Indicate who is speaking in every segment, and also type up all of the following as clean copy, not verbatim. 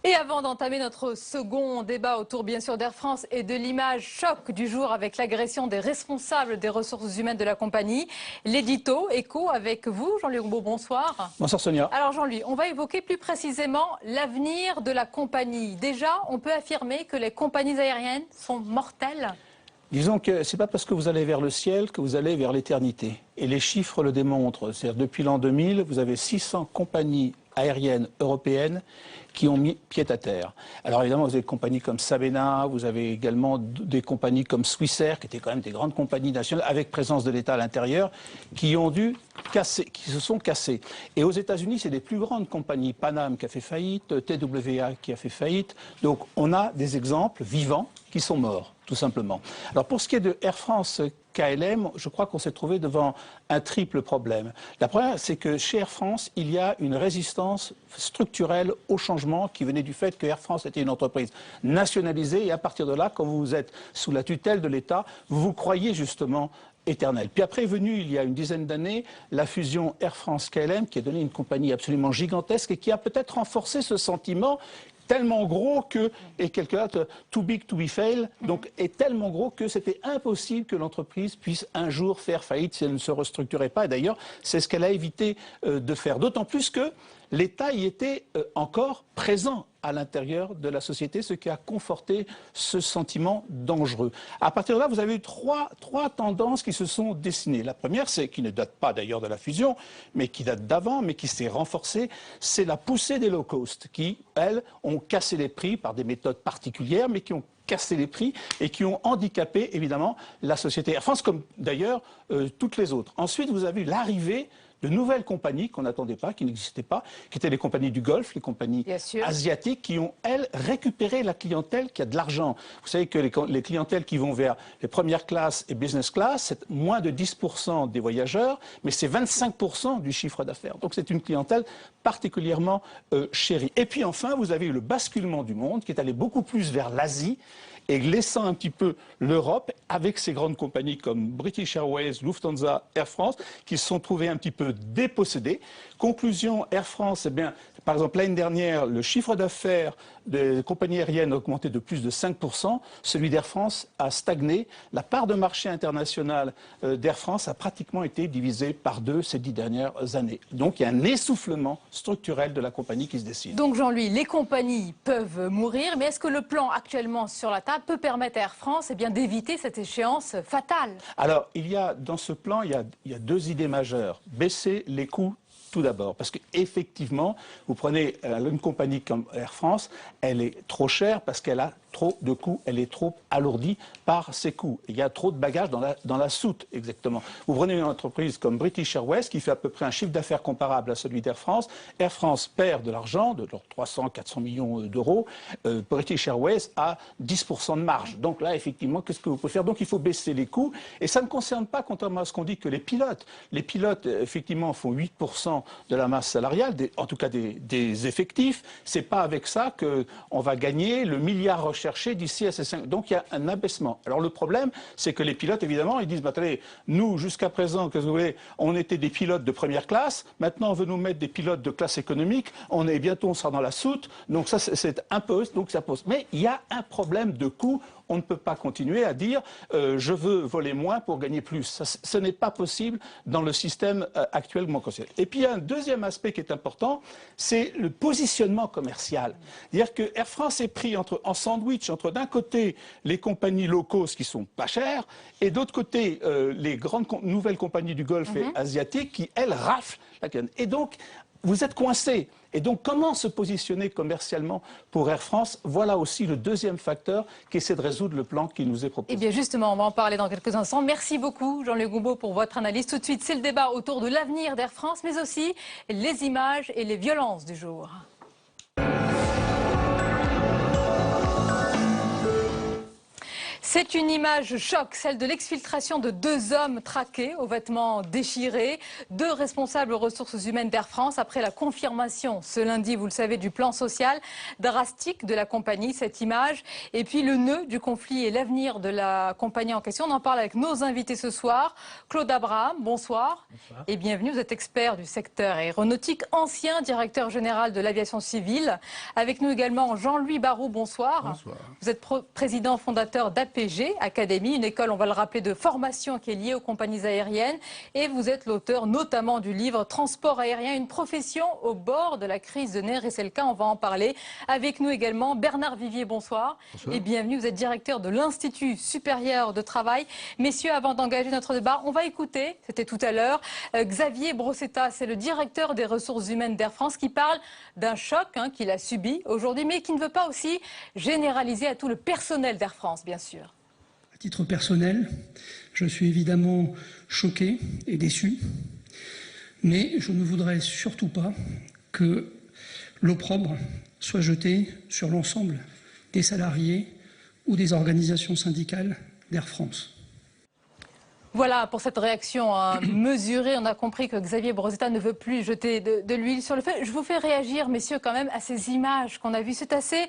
Speaker 1: Et avant d'entamer notre second débat autour bien sûr d'Air France et de l'image choc du jour avec l'agression des responsables des ressources humaines de la compagnie, l'édito Écho avec vous, Jean-Louis Roubaud, bonsoir.
Speaker 2: Bonsoir Sonia.
Speaker 1: Alors Jean-Louis, on va évoquer plus précisément l'avenir de la compagnie. Déjà, on peut affirmer que les compagnies aériennes sont mortelles?
Speaker 2: Disons que ce n'est pas parce que vous allez vers le ciel que vous allez vers l'éternité. Et les chiffres le démontrent. C'est-à-dire depuis l'an 2000, vous avez 600 compagnies aériennes européennes qui ont mis pied à terre. Alors évidemment, vous avez des compagnies comme Sabena, vous avez également des compagnies comme Swissair, qui étaient quand même des grandes compagnies nationales avec présence de l'État à l'intérieur, qui ont dû casser, qui se sont cassées. Et aux États-Unis, c'est des plus grandes compagnies. Panam qui a fait faillite, TWA qui a fait faillite. Donc on a des exemples vivants qui sont morts, tout simplement. Alors pour ce qui est de Air France KLM, je crois qu'on s'est trouvé devant un triple problème. La première, c'est que chez Air France, il y a une résistance structurelle au changement qui venait du fait que Air France était une entreprise nationalisée et à partir de là, quand vous êtes sous la tutelle de l'État, vous vous croyez justement éternel. Puis après est venue, il y a une dizaine d'années, la fusion Air France-KLM qui a donné une compagnie absolument gigantesque et qui a peut-être renforcé ce sentiment tellement gros que, et quelqu'un too big to be fail, donc est tellement gros que c'était impossible que l'entreprise puisse un jour faire faillite si elle ne se restructurait pas. Et d'ailleurs, c'est ce qu'elle a évité de faire. D'autant plus que l'État y était encore présent à l'intérieur de la société, ce qui a conforté ce sentiment dangereux. À partir de là, vous avez eu trois tendances qui se sont dessinées. La première, c'est qui ne date pas d'ailleurs de la fusion, mais qui date d'avant, mais qui s'est renforcée, c'est la poussée des low cost, qui, elles, ont cassé les prix par des méthodes particulières, mais qui ont cassé les prix et qui ont handicapé, évidemment, la société Air France, comme d'ailleurs toutes les autres. Ensuite, vous avez eu l'arrivée de nouvelles compagnies qu'on n'attendait pas, qui n'existaient pas, qui étaient les compagnies du Golfe, les compagnies asiatiques, qui ont, elles, récupéré la clientèle qui a de l'argent. Vous savez que les clientèles qui vont vers les premières classes et business class, c'est moins de 10% des voyageurs, mais c'est 25% du chiffre d'affaires. Donc c'est une clientèle particulièrement chérie. Et puis enfin, vous avez eu le basculement du monde qui est allé beaucoup plus vers l'Asie, et laissant un petit peu l'Europe avec ces grandes compagnies comme British Airways, Lufthansa, Air France, qui se sont trouvées un petit peu dépossédées. Conclusion, Air France, eh bien, par exemple, l'année dernière, le chiffre d'affaires des compagnies aériennes a augmenté de plus de 5%, celui d'Air France a stagné. La part de marché international d'Air France a pratiquement été divisée par 2 ces 10 dernières années. Donc il y a un essoufflement structurel de la compagnie qui se dessine.
Speaker 1: Donc Jean-Louis, les compagnies peuvent mourir, mais est-ce que le plan actuellement sur la table peut permettre à Air France d'éviter cette échéance fatale?
Speaker 2: Alors, dans ce plan, il y a 2 idées majeures. Baisser les coûts tout d'abord, parce qu'effectivement, vous prenez une compagnie comme Air France, elle est trop chère parce qu'elle a trop de coûts, elle est trop alourdie par ses coûts. Il y a trop de bagages dans la soute, exactement. Vous prenez une entreprise comme British Airways qui fait à peu près un chiffre d'affaires comparable à celui d'Air France. Air France perd de l'argent, de leurs 300-400 millions d'euros. British Airways a 10% de marge. Donc là, effectivement, qu'est-ce que vous pouvez faire? Donc il faut baisser les coûts. Et ça ne concerne pas, contrairement à ce qu'on dit, que les pilotes. Les pilotes, effectivement, font 8% de la masse salariale, en tout cas des effectifs. C'est pas avec ça qu'on va gagner le milliard recherché d'ici à ces 5. Donc il y a un abaissement. Alors le problème, c'est que les pilotes, évidemment, ils disent, bah, attendez, nous, jusqu'à présent, que vous voulez, on était des pilotes de première classe, maintenant on veut nous mettre des pilotes de classe économique, bientôt on sera dans la soute, donc ça c'est un peu, donc ça pose. Mais il y a un problème de coût. On ne peut pas continuer à dire je veux voler moins pour gagner plus. Ce n'est pas possible dans le système actuellement considéré. Et puis il y a un deuxième aspect qui est important, c'est le positionnement commercial. C'est-à-dire que Air France est pris en sandwich entre d'un côté les compagnies low cost qui sont pas chères et d'autre côté les grandes nouvelles compagnies du Golfe et asiatiques qui, elles, raflent la canne. Et donc, vous êtes coincé. Et donc, comment se positionner commercialement pour Air France? Voilà aussi le deuxième facteur qui essaie de résoudre le plan qui nous est proposé.
Speaker 1: Eh bien, justement, on va en parler dans quelques instants. Merci beaucoup, Jean-Louis Roubaud, pour votre analyse. Tout de suite, c'est le débat autour de l'avenir d'Air France, mais aussi les images et les violences du jour. C'est une image choc, celle de l'exfiltration de 2 hommes traqués aux vêtements déchirés, 2 responsables ressources humaines d'Air France après la confirmation ce lundi, vous le savez, du plan social drastique de la compagnie, cette image. Et puis le nœud du conflit et l'avenir de la compagnie en question. On en parle avec nos invités ce soir. Claude Abraham, bonsoir. Bonsoir. Et bienvenue, vous êtes expert du secteur aéronautique, ancien directeur général de l'aviation civile. Avec nous également Jean-Louis Barrault, bonsoir. Bonsoir. Vous êtes président fondateur d'APG Academy, une école, on va le rappeler, de formation qui est liée aux compagnies aériennes. Et vous êtes l'auteur notamment du livre Transport aérien, une profession au bord de la crise de nerfs. Et c'est le cas, on va en parler. Avec nous également Bernard Vivier, bonsoir. Bonsoir. Et bienvenue, vous êtes directeur de l'Institut supérieur de travail. Messieurs, avant d'engager notre débat, on va écouter, c'était tout à l'heure, Xavier Brossetta, c'est le directeur des ressources humaines d'Air France, qui parle d'un choc qu'il a subi aujourd'hui, mais qui ne veut pas aussi généraliser à tout le personnel d'Air France, bien sûr.
Speaker 3: À titre personnel, je suis évidemment choqué et déçu, mais je ne voudrais surtout pas que l'opprobre soit jeté sur l'ensemble des salariés ou des organisations syndicales d'Air France.
Speaker 1: Voilà pour cette réaction mesurée. On a compris que Xavier Brossetta ne veut plus jeter de l'huile sur le feu. Je vous fais réagir, messieurs, quand même, à ces images qu'on a vues. C'est assez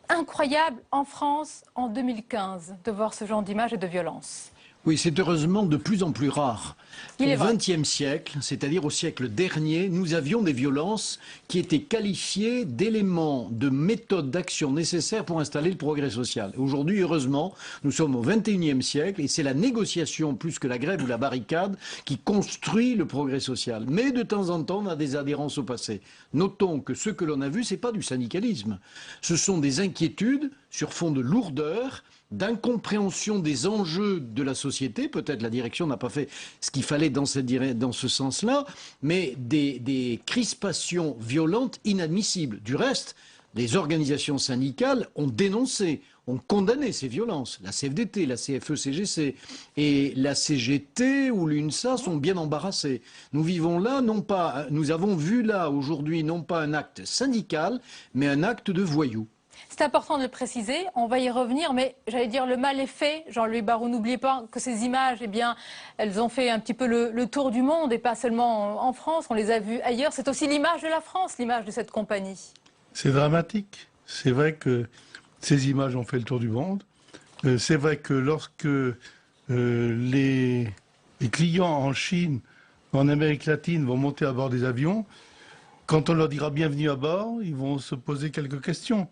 Speaker 1: incroyable en France, en 2015, de voir ce genre d'images et de violence.
Speaker 4: Oui, c'est heureusement de plus en plus rare. Au XXe siècle, c'est-à-dire au siècle dernier, nous avions des violences qui étaient qualifiées d'éléments, de méthodes d'action nécessaires pour installer le progrès social. Aujourd'hui, heureusement, nous sommes au XXIe siècle et c'est la négociation plus que la grève ou la barricade qui construit le progrès social. Mais de temps en temps, on a des adhérences au passé. Notons que ce que l'on a vu, ce n'est pas du syndicalisme. Ce sont des inquiétudes sur fond de lourdeur, d'incompréhension des enjeux de la société. Peut-être la direction n'a pas fait ce qu'il fallait dans ce sens-là, mais des crispations violentes inadmissibles. Du reste, les organisations syndicales ont dénoncé, ont condamné ces violences. La CFDT, la CFE-CGC et la CGT ou l'UNSA sont bien embarrassées. Nous vivons là, nous avons vu là aujourd'hui non pas un acte syndical, mais un acte de voyou.
Speaker 1: C'est important de le préciser, on va y revenir, mais j'allais dire le mal est fait. Jean-Louis Barrault, n'oubliez pas que ces images, eh bien, elles ont fait un petit peu le tour du monde et pas seulement en France, on les a vues ailleurs. C'est aussi l'image de la France, l'image de cette compagnie.
Speaker 5: C'est dramatique. C'est vrai que ces images ont fait le tour du monde. C'est vrai que lorsque les clients en Chine, en Amérique latine vont monter à bord des avions, quand on leur dira bienvenue à bord, ils vont se poser quelques questions.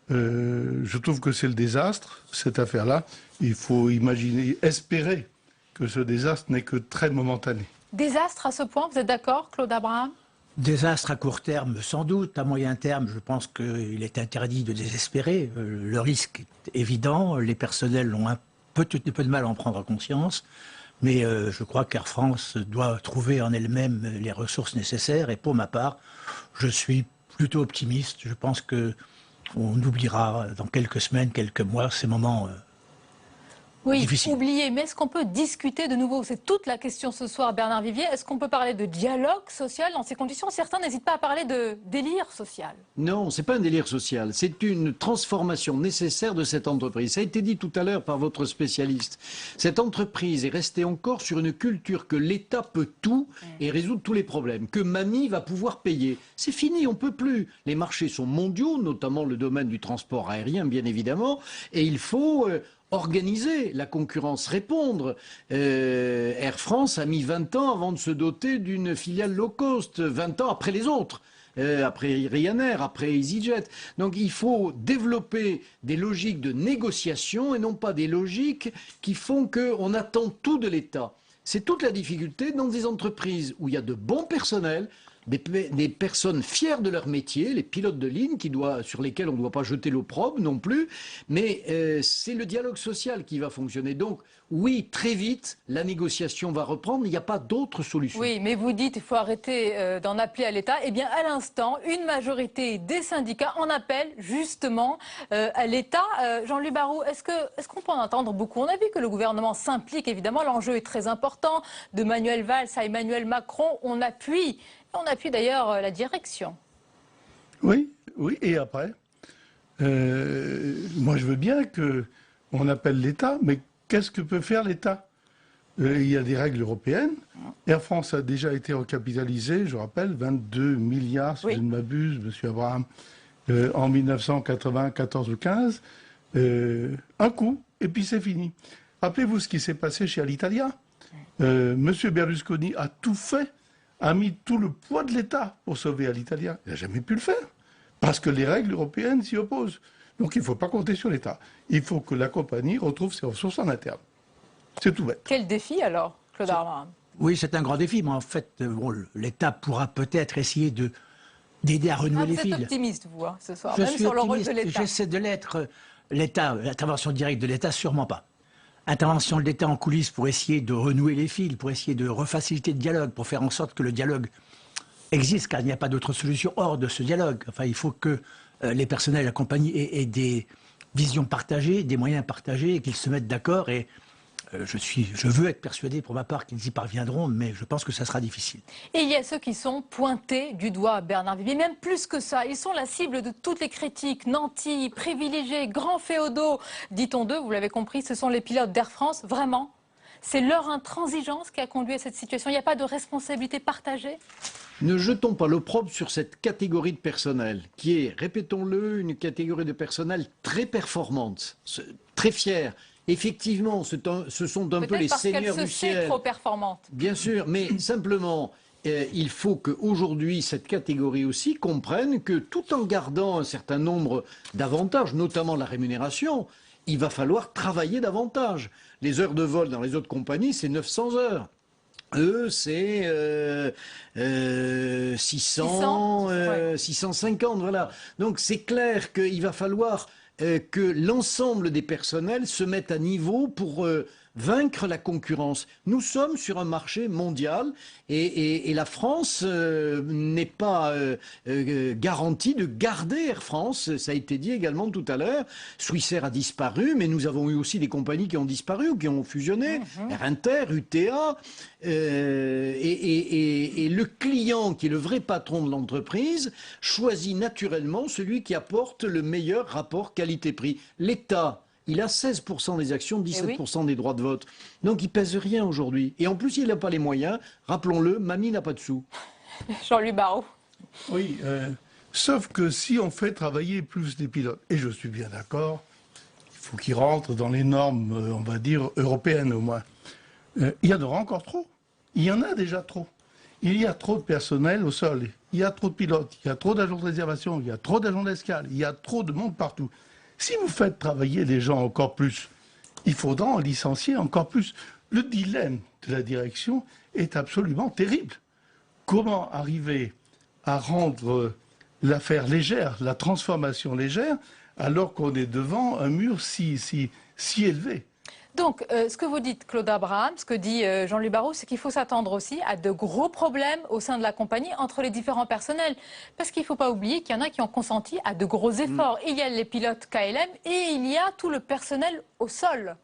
Speaker 5: Je trouve que c'est le désastre, cette affaire-là. Il faut imaginer, espérer que ce désastre n'est que très momentané.
Speaker 1: Désastre à ce point, vous êtes d'accord, Claude Abraham?
Speaker 6: Désastre à court terme, sans doute. À moyen terme, je pense qu'il est interdit de désespérer. Le risque est évident. Les personnels ont un peu de mal à en prendre conscience. Mais je crois qu'Air France doit trouver en elle-même les ressources nécessaires. Et pour ma part, je suis plutôt optimiste. Je pense qu'on oubliera dans quelques semaines, quelques mois, ces moments difficiles. Oui,
Speaker 1: oublié. Mais est-ce qu'on peut discuter de nouveau? C'est toute la question ce soir, Bernard Vivier. Est-ce qu'on peut parler de dialogue social dans ces conditions? Certains n'hésitent pas à parler de délire social.
Speaker 4: Non, ce n'est pas un délire social. C'est une transformation nécessaire de cette entreprise. Ça a été dit tout à l'heure par votre spécialiste. Cette entreprise est restée encore sur une culture que l'État peut tout et résoudre tous les problèmes, que mamie va pouvoir payer. C'est fini, on ne peut plus. Les marchés sont mondiaux, notamment le domaine du transport aérien, bien évidemment, et il faut organiser la concurrence, répondre. Air France a mis 20 ans avant de se doter d'une filiale low cost, 20 ans après les autres. Après Ryanair, après EasyJet. Donc il faut développer des logiques de négociation et non pas des logiques qui font qu'on attend tout de l'État. C'est toute la difficulté dans des entreprises où il y a de bons personnels, des personnes fières de leur métier, les pilotes de ligne sur lesquels on ne doit pas jeter l'opprobre non plus, mais c'est le dialogue social qui va fonctionner. Donc oui, très vite, la négociation va reprendre, il n'y a pas d'autre solution.
Speaker 1: Oui, mais vous dites qu'il faut arrêter d'en appeler à l'État. Eh bien, à l'instant, une majorité des syndicats en appelle justement à l'État. Jean-Louis Barrault, est-ce qu'on peut en entendre beaucoup? On a vu que le gouvernement s'implique, évidemment, l'enjeu est très important. De Manuel Valls à Emmanuel Macron, on appuie d'ailleurs la direction.
Speaker 5: Oui, et après moi je veux bien que on appelle l'État, mais qu'est-ce que peut faire l'État? Il y a des règles européennes. Air France a déjà été recapitalisée, je rappelle, 22 milliards, si je ne m'abuse, M. Abraham, en 1994 ou 15. Un coup, et puis c'est fini. Rappelez-vous ce qui s'est passé chez Alitalia. M. Berlusconi a tout fait, a mis tout le poids de l'État pour sauver Alitalia. Il n'a jamais pu le faire, parce que les règles européennes s'y opposent. Donc il ne faut pas compter sur l'État. Il faut que la compagnie retrouve ses ressources en interne. C'est tout bête.
Speaker 1: Quel défi alors, Claude Abraham?
Speaker 6: Oui, c'est un grand défi, mais en fait, l'État pourra peut-être essayer d'aider à renouer les fils.
Speaker 1: Vous êtes optimiste, vous, ce soir,
Speaker 6: Je
Speaker 1: même
Speaker 6: suis
Speaker 1: sur le rôle
Speaker 6: optimiste,
Speaker 1: de l'État.
Speaker 6: j'essaie de l'être. L'État, l'intervention directe de l'État, sûrement pas. Intervention de l'État en coulisses pour essayer de renouer les fils, pour essayer de refaciliter le dialogue, pour faire en sorte que le dialogue existe, car il n'y a pas d'autre solution hors de ce dialogue. Enfin, il faut que les personnels de la compagnie aient des visions partagées, des moyens partagés, et qu'ils se mettent d'accord. Et je veux être persuadé pour ma part qu'ils y parviendront, mais je pense que ça sera difficile.
Speaker 1: Et il y a ceux qui sont pointés du doigt, Bernard Vivier, même plus que ça. Ils sont la cible de toutes les critiques, nantis, privilégiés, grands féodaux. Dit-on d'eux, vous l'avez compris, ce sont les pilotes d'Air France, vraiment. C'est leur intransigeance qui a conduit à cette situation. Il n'y a pas de responsabilité partagée?
Speaker 4: Ne jetons pas l'opprobre sur cette catégorie de personnel, qui est, répétons-le, une catégorie de personnel très performante, très fière. Effectivement, ce sont un peu les seigneurs du ciel.
Speaker 1: Peut-être parce qu'elle se sait trop performante.
Speaker 4: Bien sûr, mais simplement, il faut qu'aujourd'hui, cette catégorie aussi comprenne que tout en gardant un certain nombre d'avantages, notamment la rémunération, il va falloir travailler davantage. Les heures de vol dans les autres compagnies, c'est 900 heures. Eux, c'est 600, 650, voilà. Donc c'est clair qu'il va falloir que l'ensemble des personnels se mettent à niveau pour vaincre la concurrence. Nous sommes sur un marché mondial et la France n'est pas garantie de garder Air France. Ça a été dit également tout à l'heure. Swissair a disparu, mais nous avons eu aussi des compagnies qui ont disparu ou qui ont fusionné. Air Inter, UTA. Et le client, qui est le vrai patron de l'entreprise, choisit naturellement celui qui apporte le meilleur rapport qualité-prix. L'État, il a 16% des actions, 17% des droits de vote. Donc il pèse rien aujourd'hui. Et en plus, il n'a pas les moyens. Rappelons-le, mamie n'a pas de sous.
Speaker 1: Jean-Louis Barrault.
Speaker 5: Oui, sauf que si on fait travailler plus les pilotes, et je suis bien d'accord, il faut qu'ils rentrent dans les normes, on va dire, européennes au moins. Il y en aura encore trop. Il y en a déjà trop. Il y a trop de personnel au sol. Il y a trop de pilotes. Il y a trop d'agents de réservation. Il y a trop d'agents d'escale. Il y a trop de monde partout. Si vous faites travailler les gens encore plus, il faudra en licencier encore plus. Le dilemme de la direction est absolument terrible. Comment arriver à rendre l'affaire légère, la transformation légère, alors qu'on est devant un mur si élevé?
Speaker 1: Donc, ce que vous dites, Claude Abraham, ce que dit Jean-Louis Barrault, c'est qu'il faut s'attendre aussi à de gros problèmes au sein de la compagnie entre les différents personnels. Parce qu'il ne faut pas oublier qu'il y en a qui ont consenti à de gros efforts. Il y a les pilotes KLM et il y a tout le personnel au sol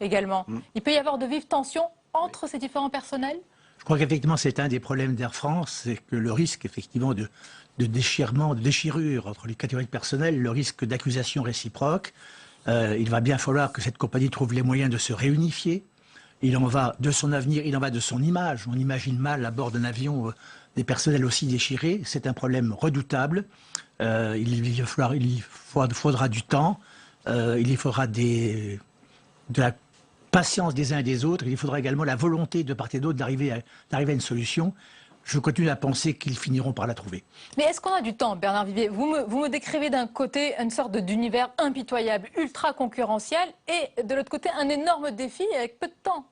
Speaker 1: également. Il peut y avoir de vives tensions entre ces différents personnels?
Speaker 6: Je crois qu'effectivement, c'est un des problèmes d'Air France, c'est que le risque, effectivement, de déchirement, de déchirure entre les catégories de personnel, le risque d'accusation réciproque. Il va bien falloir que cette compagnie trouve les moyens de se réunifier. Il en va de son avenir, il en va de son image. On imagine mal à bord d'un avion des personnels aussi déchirés. C'est un problème redoutable. Il faudra du temps. Il faudra de la patience des uns et des autres. Il faudra également la volonté de part et d'autre d'arriver à une solution. Je continue à penser qu'ils finiront par la trouver.
Speaker 1: Mais est-ce qu'on a du temps, Bernard Vivier? Vous me décrivez d'un côté une sorte d'univers impitoyable, ultra concurrentiel, et de l'autre côté un énorme défi avec peu de temps.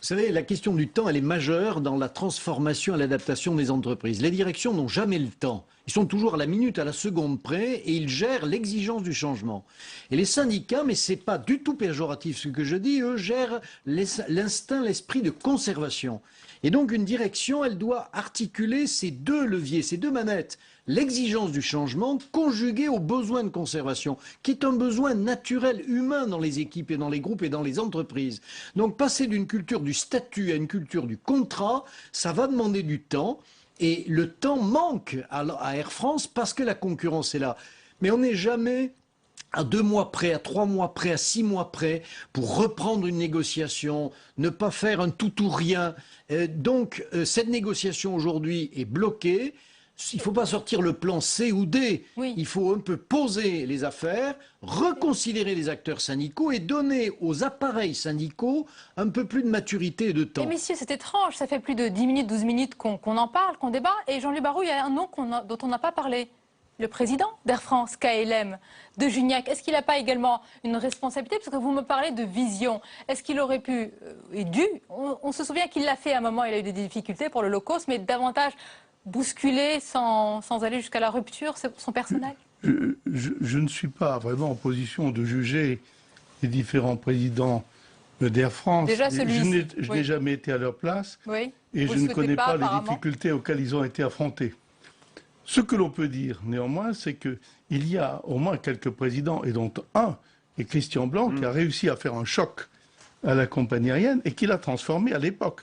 Speaker 4: Vous savez, la question du temps, elle est majeure dans la transformation et l'adaptation des entreprises. Les directions n'ont jamais le temps. Ils sont toujours à la minute, à la seconde près, et ils gèrent l'exigence du changement. Et les syndicats, mais c'est pas du tout péjoratif ce que je dis, eux gèrent l'instinct, l'esprit de conservation. Et donc une direction, elle doit articuler ces deux leviers, ces deux manettes. L'exigence du changement conjuguée au besoin de conservation, qui est un besoin naturel humain dans les équipes et dans les groupes et dans les entreprises. Donc passer d'une culture du statut à une culture du contrat, ça va demander du temps. Et le temps manque à Air France parce que la concurrence est là. Mais on n'est jamais à 2 mois près, à 3 mois près, à 6 mois près, pour reprendre une négociation, ne pas faire un tout ou rien. Donc, cette négociation aujourd'hui est bloquée. Il ne faut pas sortir le plan C ou D.
Speaker 1: Oui.
Speaker 4: Il faut un peu poser les affaires, reconsidérer les acteurs syndicaux et donner aux appareils syndicaux un peu plus de maturité et de temps.
Speaker 1: Et messieurs, c'est étrange, ça fait plus de 10 minutes, 12 minutes qu'on en parle, qu'on débat. Et Jean-Louis Barrou, il y a un nom dont on n'a pas parlé. Le président d'Air France, KLM, de Juniac, est-ce qu'il n'a pas également une responsabilité? Parce que vous me parlez de vision. Est-ce qu'il aurait pu et dû, on se souvient qu'il l'a fait à un moment, il a eu des difficultés pour le low cost, mais davantage bousculer sans aller jusqu'à la rupture son personnel?
Speaker 5: Je ne suis pas vraiment en position de juger les différents présidents d'Air France.
Speaker 1: Déjà celui-ci.
Speaker 5: Je n'ai jamais été à leur place
Speaker 1: Oui.
Speaker 5: et
Speaker 1: Vous
Speaker 5: je
Speaker 1: le
Speaker 5: ne
Speaker 1: souhaitez
Speaker 5: connais pas les
Speaker 1: apparemment.
Speaker 5: difficultés auxquelles ils ont été affrontés. Ce que l'on peut dire néanmoins, c'est qu'il y a au moins quelques présidents, et dont un est Christian Blanc, qui a réussi à faire un choc à la compagnie aérienne et qui l'a transformé à l'époque.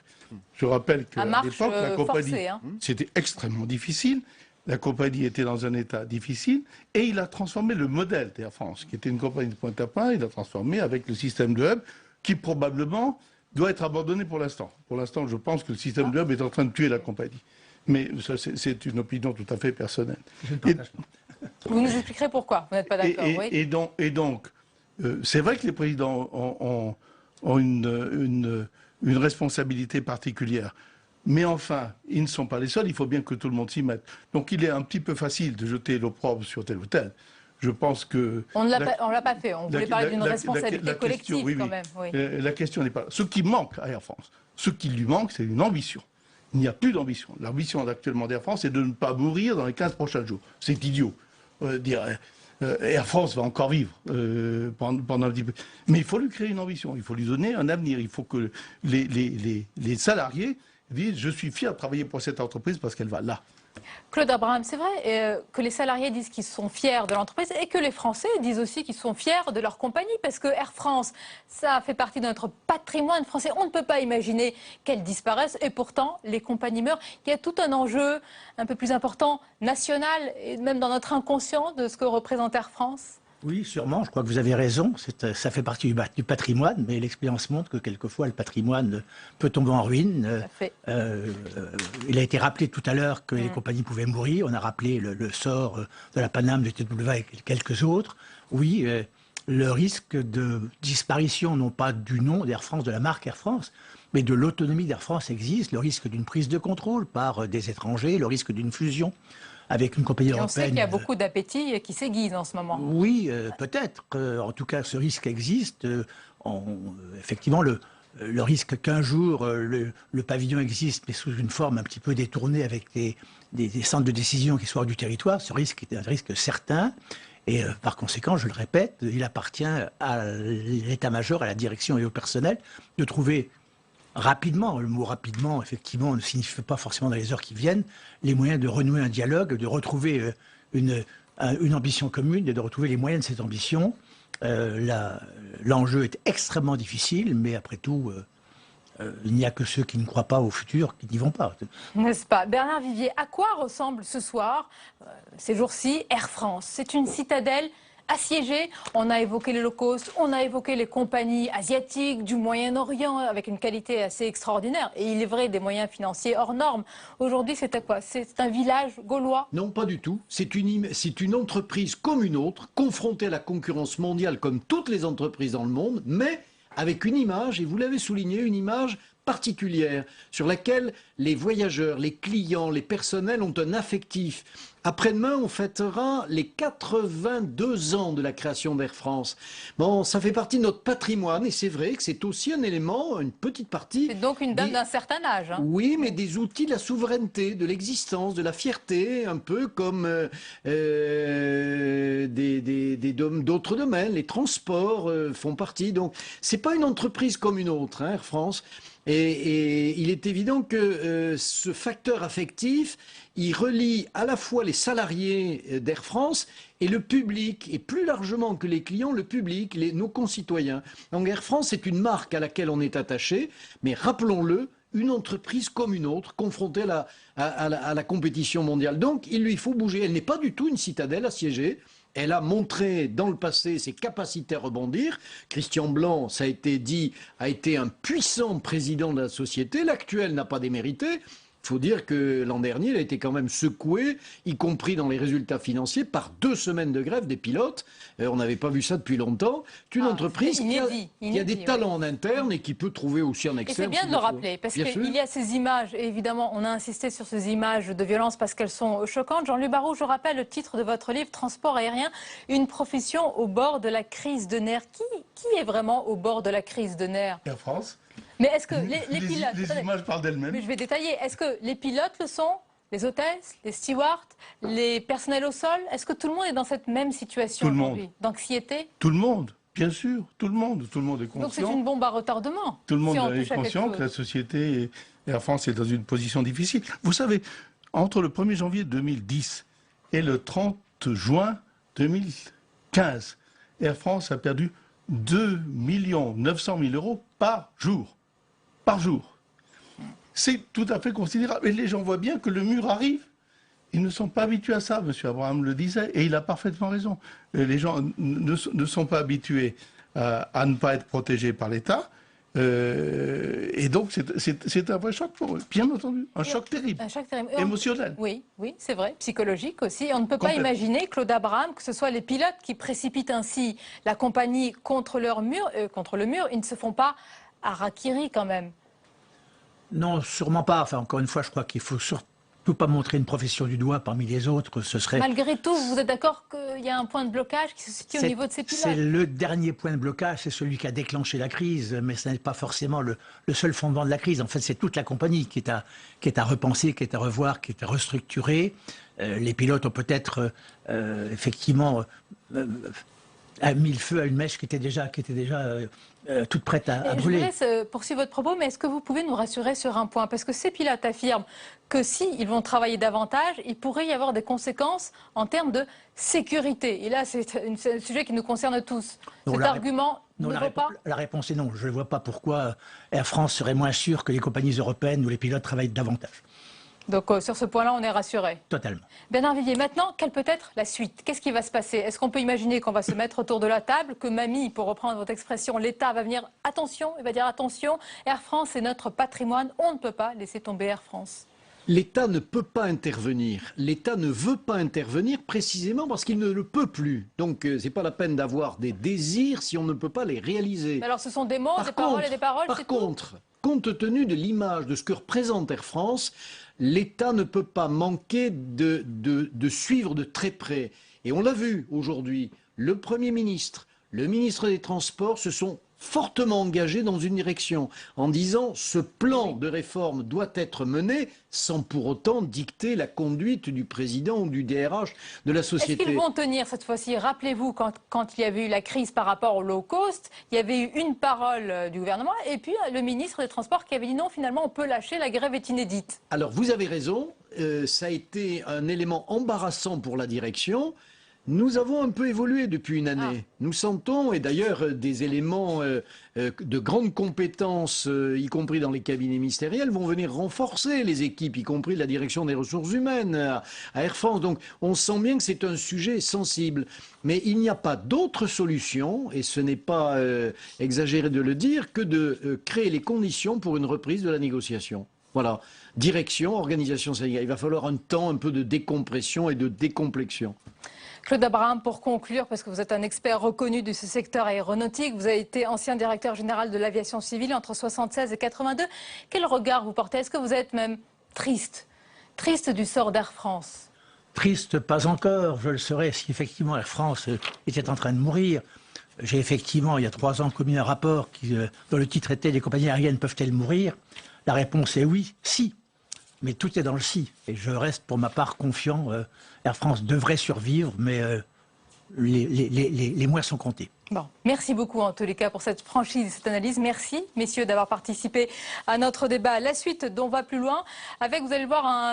Speaker 5: Je rappelle qu'à l'époque, la compagnie,
Speaker 1: forcée, hein.
Speaker 5: c'était extrêmement difficile. La compagnie était dans un état difficile et il a transformé le modèle d'Air France, qui était une compagnie de pointe à point, il l'a transformé avec le système de hub, qui probablement doit être abandonné pour l'instant. Pour l'instant, je pense que le système de hub est en train de tuer la compagnie. Mais ça, c'est une opinion tout à fait personnelle.
Speaker 1: Vous nous expliquerez pourquoi vous n'êtes pas d'accord. Oui.
Speaker 5: Et donc, c'est vrai que les présidents ont une responsabilité particulière. Mais enfin, ils ne sont pas les seuls, il faut bien que tout le monde s'y mette. Donc il est un petit peu facile de jeter l'opprobre sur tel ou tel. Je pense que...
Speaker 1: On ne l'a pas fait, on voulait parler d'une responsabilité collective
Speaker 5: oui,
Speaker 1: quand même. Oui.
Speaker 5: La question n'est pas là. Ce qui manque à Air France, ce qui lui manque, c'est une ambition. Il n'y a plus d'ambition. L'ambition actuellement d'Air France, c'est de ne pas mourir dans les 15 prochains jours. C'est idiot. Air France va encore vivre pendant un petit peu. Mais il faut lui créer une ambition, il faut lui donner un avenir. Il faut que les salariés disent « je suis fier de travailler pour cette entreprise parce qu'elle va là ».
Speaker 1: Claude Abraham, c'est vrai que les salariés disent qu'ils sont fiers de l'entreprise et que les Français disent aussi qu'ils sont fiers de leur compagnie parce que Air France, ça fait partie de notre patrimoine français. On ne peut pas imaginer qu'elle disparaisse et pourtant les compagnies meurent. Il y a tout un enjeu un peu plus important, national et même dans notre inconscient de ce que représente Air France.
Speaker 6: Oui, sûrement, je crois que vous avez raison, ça fait partie du patrimoine, mais l'expérience montre que quelquefois le patrimoine peut tomber en ruine. Il a été rappelé tout à l'heure que les compagnies pouvaient mourir, on a rappelé le sort de la Paname, de TW et quelques autres. Oui, le risque de disparition, non pas du nom d'Air France, de la marque Air France, mais de l'autonomie d'Air France existe, le risque d'une prise de contrôle par des étrangers, le risque d'une fusion avec une compagnie européenne.
Speaker 1: On sait qu'il y a beaucoup d'appétit qui s'aiguise en ce moment.
Speaker 6: Oui, peut-être. En tout cas, ce risque existe. Effectivement, le risque qu'un jour le pavillon existe, mais sous une forme un petit peu détournée avec des centres de décision qui soient hors du territoire, ce risque est un risque certain. Et par conséquent, je le répète, il appartient à l'état-major, à la direction et au personnel de trouver rapidement, le mot rapidement, effectivement, ne signifie pas forcément dans les heures qui viennent, les moyens de renouer un dialogue, de retrouver une ambition commune et de retrouver les moyens de cette ambition. L'enjeu est extrêmement difficile, mais après tout, il n'y a que ceux qui ne croient pas au futur qui n'y vont pas.
Speaker 1: N'est-ce pas? Bernard Vivier, à quoi ressemble ce soir, ces jours-ci, Air France? C'est une citadelle assiégée. On a évoqué les low cost, on a évoqué les compagnies asiatiques du Moyen-Orient avec une qualité assez extraordinaire. Et il est vrai, des moyens financiers hors normes. Aujourd'hui, c'est à quoi? C'est un village gaulois?
Speaker 4: Non, pas du tout. C'est une entreprise comme une autre, confrontée à la concurrence mondiale comme toutes les entreprises dans le monde, mais avec une image, et vous l'avez souligné, une image particulière sur laquelle les voyageurs, les clients, les personnels ont un affectif. Après-demain, on fêtera les 82 ans de la création d'Air France. Bon, ça fait partie de notre patrimoine et c'est vrai que c'est aussi un élément, une petite partie...
Speaker 1: C'est donc une dame d'un certain âge. Hein.
Speaker 4: Oui, mais des outils de la souveraineté, de l'existence, de la fierté, un peu comme d'autres domaines. Les transports font partie. Donc, c'est pas une entreprise comme une autre, hein, Air France. Et il est évident que ce facteur affectif, il relie à la fois les salariés d'Air France et le public, et plus largement que les clients, le public, nos concitoyens. Donc Air France est une marque à laquelle on est attaché, mais rappelons-le, une entreprise comme une autre, confrontée à la compétition mondiale. Donc, il lui faut bouger. Elle n'est pas du tout une citadelle assiégée. Elle a montré dans le passé ses capacités à rebondir. Christian Blanc, ça a été dit, a été un puissant président de la société. L'actuel n'a pas démérité. Il faut dire que l'an dernier, il a été quand même secoué, y compris dans les résultats financiers, par 2 semaines de grève des pilotes. On n'avait pas vu ça depuis longtemps. C'est une entreprise qui a des talents en interne et qui peut trouver aussi en
Speaker 1: Et
Speaker 4: externe.
Speaker 1: c'est bien de le rappeler, parce qu'il y a ces images, et évidemment, on a insisté sur ces images de violence parce qu'elles sont choquantes. Jean-Luc Barrot, je rappelle le titre de votre livre, Transport aérien, une profession au bord de la crise de nerfs. Qui est vraiment au bord de la crise de nerfs?
Speaker 5: Air France.
Speaker 1: Mais est-ce que les pilotes...
Speaker 5: Les images parlent d'elles-mêmes.
Speaker 1: Mais je vais détailler. Est-ce que les pilotes le sont? Les hôtesses, les stewards, les personnels au sol? Est-ce que tout le monde est dans cette même situation aujourd'hui, d'anxiété?
Speaker 5: Tout le monde, bien sûr, tout le monde est conscient.
Speaker 1: Donc c'est une bombe à retardement.
Speaker 5: Tout le monde
Speaker 1: si
Speaker 5: est conscient que la société Air France est dans une position difficile. Vous savez, entre le 1er janvier 2010 et le 30 juin 2015, Air France a perdu 2 900 000 euros par jour. Par jour. C'est tout à fait considérable. Et les gens voient bien que le mur arrive. Ils ne sont pas habitués à ça, M. Abraham le disait, et il a parfaitement raison. Les gens ne sont pas habitués à ne pas être protégés par l'État. Et donc, c'est un vrai choc pour eux, bien entendu. Un choc terrible.
Speaker 1: Un choc terrible.
Speaker 5: Émotionnel.
Speaker 1: Oui, c'est vrai. Psychologique aussi. On ne peut pas imaginer, Claude Abraham, que ce soit les pilotes qui précipitent ainsi la compagnie contre le mur. Ils ne se font pas harakiri quand même.
Speaker 6: Non, sûrement pas. Enfin, encore une fois, je crois qu'il faut surtout pas montrer une profession du doigt parmi les autres. Ce serait...
Speaker 1: Malgré tout, vous êtes d'accord qu'il y a un point de blocage qui se situe au niveau de ces pilotes?
Speaker 6: C'est le dernier point de blocage, c'est celui qui a déclenché la crise, mais ce n'est pas forcément le seul fondement de la crise. En fait, c'est toute la compagnie qui est à repenser, qui est à revoir, qui est à restructurer. Les pilotes ont peut-être effectivement mis le feu à une mèche qui était déjà toute prête à brûler.
Speaker 1: Je vous laisse poursuivre votre propos, mais est-ce que vous pouvez nous rassurer sur un point? Parce que ces pilotes affirment que s'ils vont travailler davantage, il pourrait y avoir des conséquences en termes de sécurité. Et là, c'est un sujet qui nous concerne tous.
Speaker 6: Donc,
Speaker 1: cet argument ne vaut pas?
Speaker 6: La réponse est non. Je ne vois pas pourquoi Air France serait moins sûr que les compagnies européennes où les pilotes travaillent davantage.
Speaker 1: Donc sur ce point-là, on est rassuré.
Speaker 6: Totalement.
Speaker 1: Bernard Villiers, maintenant, quelle peut être la suite? Qu'est-ce qui va se passer? Est-ce qu'on peut imaginer qu'on va se mettre autour de la table, que mamie, pour reprendre votre expression, l'État va venir, attention, il va dire attention, Air France est notre patrimoine, on ne peut pas laisser tomber Air France?
Speaker 4: L'État ne peut pas intervenir. L'État ne veut pas intervenir précisément parce qu'il ne le peut plus. Donc, ce n'est pas la peine d'avoir des désirs si on ne peut pas les réaliser.
Speaker 1: Mais alors, ce sont des mots, des paroles et des paroles,
Speaker 4: Par contre, compte tenu de l'image, de ce que représente Air France, l'État ne peut pas manquer de suivre de très près. Et on l'a vu aujourd'hui, le Premier ministre, le ministre des Transports se sont fortement engagés dans une direction en disant ce plan de réforme doit être mené sans pour autant dicter la conduite du président ou du DRH de la société.
Speaker 1: Est-ce qu'ils vont tenir cette fois-ci? Rappelez-vous, quand il y avait eu la crise par rapport au low cost, il y avait eu une parole du gouvernement et puis le ministre des Transports qui avait dit non, finalement on peut lâcher, la grève est inédite.
Speaker 4: Alors vous avez raison, ça a été un élément embarrassant pour la direction. Nous avons un peu évolué depuis une année. Nous sentons, et d'ailleurs des éléments de grande compétence, y compris dans les cabinets ministériels, vont venir renforcer les équipes, y compris la direction des ressources humaines à Air France. Donc on sent bien que c'est un sujet sensible. Mais il n'y a pas d'autre solution, et ce n'est pas exagéré de le dire, que de créer les conditions pour une reprise de la négociation. Voilà. Direction, organisation syndicale. Il va falloir un temps un peu de décompression et de décomplexion.
Speaker 1: Claude Abraham, pour conclure, parce que vous êtes un expert reconnu de ce secteur aéronautique, vous avez été ancien directeur général de l'aviation civile entre 1976 et 1982. Quel regard vous portez? Est-ce que vous êtes même triste du sort d'Air France?
Speaker 6: Triste, pas encore. Je le serais si effectivement Air France était en train de mourir. J'ai effectivement, il y a 3 ans, commis un rapport dont le titre était « Les compagnies aériennes peuvent-elles mourir ?» La réponse est oui, si. Mais tout est dans le si. Et je reste pour ma part confiant. Air France devrait survivre, mais les mois sont comptés.
Speaker 1: Bon, merci beaucoup en tous les cas pour cette franchise, cette analyse. Merci messieurs d'avoir participé à notre débat. La suite dont on va plus loin avec, vous allez le voir, un